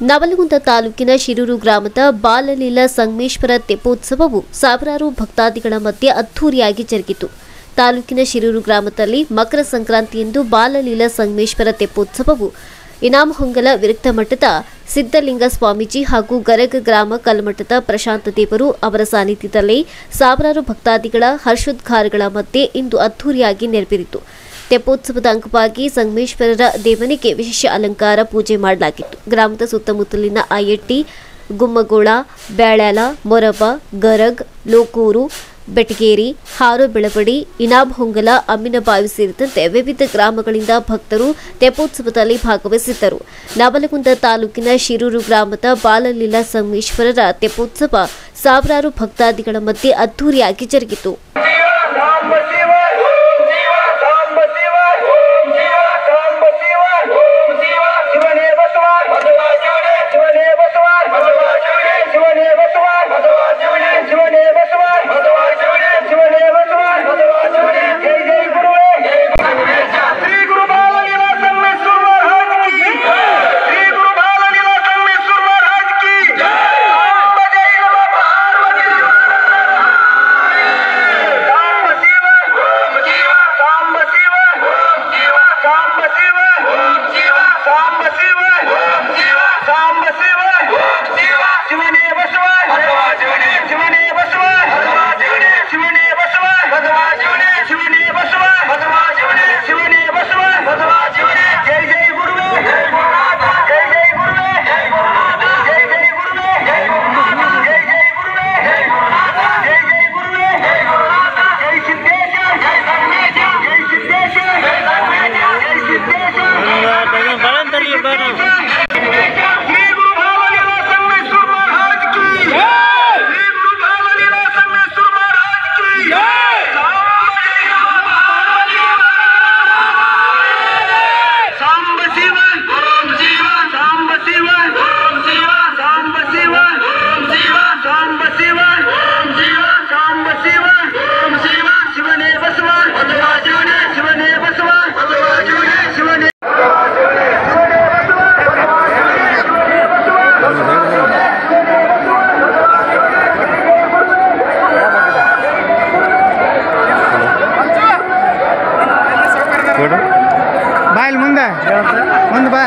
ನವಲಗುಂದ ತಾಲೂಕಿನ ಶಿರೂರು ಗ್ರಾಮದ ಬಾಲಲೀಲಾ ಸಂಗಮೇಶ್ವರ ತೆಪ್ಪೋತ್ಸವವು ಸಾವಿರಾರು ಭಕ್ತಾದಿಗಳ ಮಧ್ಯೆ ಅದ್ಧೂರಿಯಾಗಿ ಜರುಗಿತು. ತಾಲೂಕಿನ ಶಿರೂರು ಗ್ರಾಮದಲ್ಲಿ ಮಕರ ಸಂಕ್ರಾಂತಿಯಂದು ಬಾಲಲೀಲಾ ಸಂಗಮೇಶ್ವರ ತೆಪ್ಪೋತ್ಸವವು ಇನಾಮಹೊಂಗಲ ವಿರಕ್ತ ಮಠದ ಸಿದ್ದಲಿಂಗ ಸ್ವಾಮೀಜಿ ಹಾಗೂ ಗರಗ ಗ್ರಾಮ ಕಲ್ಮಠದ ಪ್ರಶಾಂತ ದೇವರು ಅವರ ಸಾನ್ನಿಧ್ಯದಲ್ಲಿ ಸಾವಿರಾರು ಭಕ್ತಾದಿಗಳ ಹರ್ಷೋದ್ಗಾರಗಳ ಮಧ್ಯೆ ಇಂದು ಅದ್ಧೂರಿಯಾಗಿ ನೆರವೇರಿತು. ತೆಪ್ಪೋತ್ಸವದ ಅಂಗವಾಗಿ ಸಂಗಮೇಶ್ವರರ ದೇವನಿಗೆ ವಿಶೇಷ ಅಲಂಕಾರ ಪೂಜೆ ಮಾಡಲಾಗಿತ್ತು. ಗ್ರಾಮದ ಸುತ್ತಮುತ್ತಲಿನ ಆಯಟ್ಟಿ, ಗುಮ್ಮಗೋಳ, ಬ್ಯಾಳ್ಯಾಲ, ಮೊರಬ, ಗರಗ್, ಲೋಕೂರು, ಬೆಟಗೇರಿ, ಹಾರೋಬೆಳವಡಿ, ಇನಾಮಹೊಂಗಲ, ಅಮ್ಮಿನಬಾವಿ ಸೇರಿದಂತೆ ವಿವಿಧ ಗ್ರಾಮಗಳಿಂದ ಭಕ್ತರು ತೆಪ್ಪೋತ್ಸವದಲ್ಲಿ ಭಾಗವಹಿಸಿದ್ದರು. ನವಲಗುಂದ ತಾಲೂಕಿನ ಶಿರೂರು ಗ್ರಾಮದ ಬಾಲಲೀಲಾ ಸಂಗಮೇಶ್ವರರ ತೆಪ್ಪೋತ್ಸವ ಸಾವಿರಾರು ಭಕ್ತಾದಿಗಳ ಮಧ್ಯೆ ಅದ್ಧೂರಿಯಾಗಿ ಜರುಗಿತು. ಬಾ ಇಲ್ಲಿ ಮುಂದೆ ಬಾ